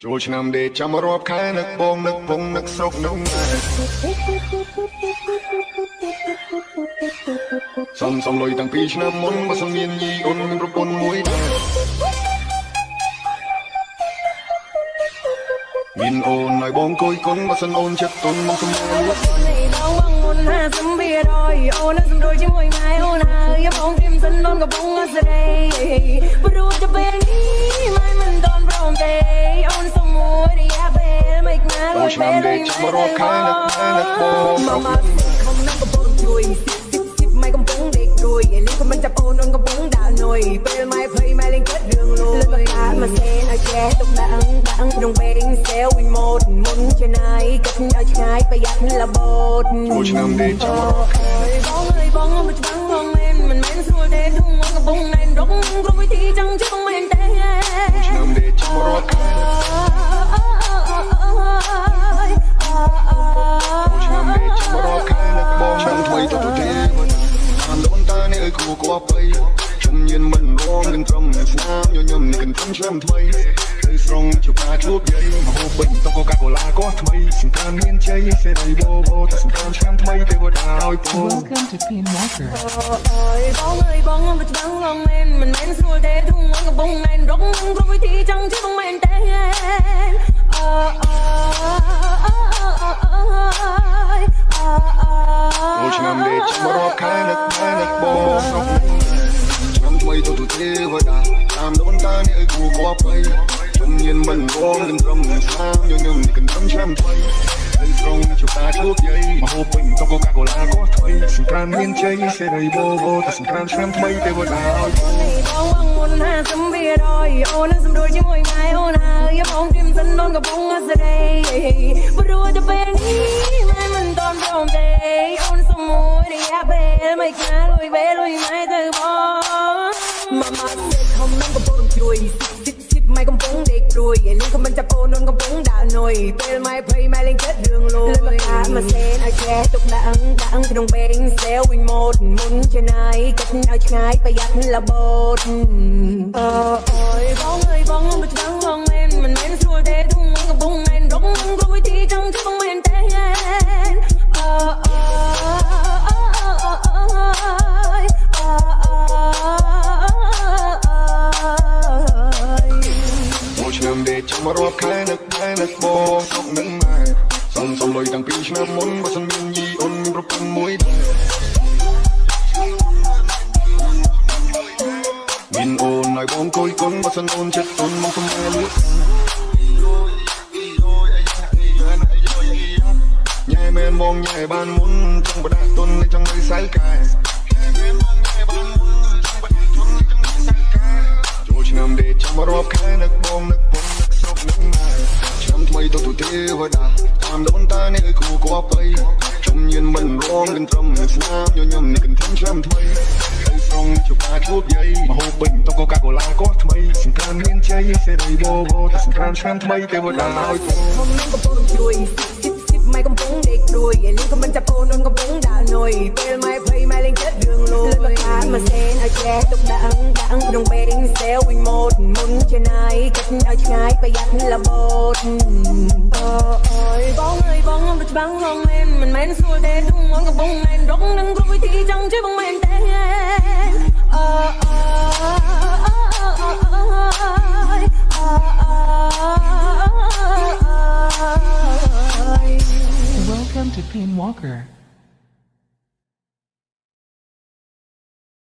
ចូលឆ្នាំដេកចាំរាប់ខែនឹកបងនឹកពងនឹកស្រុកនឹកម៉ែសំលុយតាំងពីឆ្នាំមុនបើសិនមានញីអូនមានប្រពន្ធមួយដែរមានអូនឲ្យបងគួយគុណបើសិនអូនចិត្តទុនមកសម្រួលបងមុនណាសំវារយអូននឹងសម្រួលជាមួយម៉ែអូនហើយបងព្រាមសិនអូនក៏បងអត់ស្រីព្រោះតែពេលនេះម៉ែមិនតន់ព្រមទេអូនសុំមួយរយៈពេលមិនណាលុយពេលនេះចាំរកខែនឹកបងមកខំនឹងកំពុងជួយម៉ែកំពុងដេករួយលីក៏មិនចាប់អូនកំពុងដាក់នុយពេលម៉ែភ័យម៉ែលេងគិតរឿងលួយលើកាត់មកសេនឲ្យចេះទុកដាក់ក្នុងបេងសេវវិញម៉ូតមុនជាណាយគិតឲ្យឆ្ងាយប្រយ័ត្នលបូតចូលឆ្នាំដេកចាំរកខែបងអើយបងមិនច្បាំងបងមិនមែនស្រួលទេทุ่ងកំពុងណែនរកគ្រប់វិធីចង់ជិះបងមែនទេឆ្នាំដេកចាំរកខែឆ្នាំដេកចាំរកខែបងឆ្នាំថ្មីទៅទេបានដូនតានេះអើយគូគួបបីជំនាញមិនរងនឹងត្រឹមស្នាមញញឹមនេះគិនត្រឹមឆ្នាំថ្មីគឺស្រងជួបការជួបយាយមកហូបពេញតកកាកូឡាក៏ថ្មីសង្ការមានជ័យសេរីបបតែសង្ការឆ្នាំថ្មីទេវតាឲ្យពរ Welcome to Pin Walker បងអើយបងមិនច្បាំងបងមិនមែនស្រួលទេทุ่ងកំពុងណែនរកគ្រប់វិធីចង់ជិះបងមែនទេអូឆ្នាំដេកចាំរកខែនឹកបងឆ្នាំថ្មីទៅទេវតាតាមដូនតានេះអើយគូគួបបីជំនាញមិនរងនឹងត្រឹមស្នាមញញឹមនេះគិនត្រឹមឆ្នាំថ្មីហើយស្រងជួបការជួបយាយមកហូបពេញតកកាកូឡាក៏ថ្មីសង្គ្រាមមានជ័យសេរីបបតែសង្គ្រាមឆ្នាំថ្មីទេវតាឲ្យបងមុនណាសំវារយអូននឹងសម្រួលជាមួយម៉ែអូនហើយបងព្រាមសិនអូនកំពុងអត់ស្រីព្រោះតែពេលនេះម៉ែមិនតន់ព្រមទេអូនសុំមួយរយៈពេលមិនខ្លាលុយពេលលុយម៉ែទៅបងម៉ាម៉ាខំនឹងកំពុងជួយម៉ែកំពុងដេកព្រួយលីក៏មិនចាប់អូនកំពុងដាក់នុយពេលម៉ែភ័យម៉ែលេងគិតរឿងលួយលើកាត់មកសេនឲ្យចេះទុកដាក់ក្នុងបេងសេវវិញម៉ូតមុនជាណាយគិតឲ្យឆ្ងាយប្រយ័ត្នលបូតអូយបងអើយបងមិនច្បាំងបងមិនមែនស្រួលទេทุ่ងកំពុងណែនរកគ្រប់វិធីចង់ជិះបងមែនទេឆ្នាំដេកចាំរាប់ខែនឹកបងស្រុកនឹងម៉ែសំលុយតាំងពីឆ្នាំមុនបើសិនមានញីអូនមានប្រពន្ធមួយដែរមានអូនឲ្យបងគួយគុណបើសិនអូនចិត្តទុនមកសម្រួលញ៉ែមែនបងញ៉ែបានមុនចង់បដាក់ទុនចង់នៅសៅកែចូលឆ្នាំដេកចាំរាប់ខែនឹកបងនឹកពងនឹកស្រុកនឹកម៉ែឆ្នាំថ្មីទៅទេវតាតាមដូនតានេះអើយគូគួបបីជំនាញមិនរងនឹងត្រឹមស្នាមញញឹមនេះគិនត្រឹមឆ្នាំថ្មីហើយស្រងជួបការជួបយាយមកហូបពេញតកកាកូឡាក៏ថ្មីសង្គ្រាមមានជ័យសេរីបបតែសង្គ្រាមឆ្នាំថ្មីទេវតាឲ្យពរខំនឹងកំពុងជួយម៉ែកំពុងដេកព្រួយលីក៏មិនចាប់អូនកំពុងដាក់នុយពេលម៉ែភ័យម៉ែលេងគិតរឿងលួយលើកាត់មកសេនឲ្យចេះទុកដាក់ក្នុងបេងសេវវិញម៉ូតមុនជាណាយគិតឲ្យឆ្ងាយប្រយ័ត្នលបូតអូយបងអើយបងមិនច្បាំងបងមិនមែនស្រួលទេทุ่ងកំពុងណែនរកនឹងគ្រប់វិធីចង់ជិះបងមែនទេWelcome to Pin Walker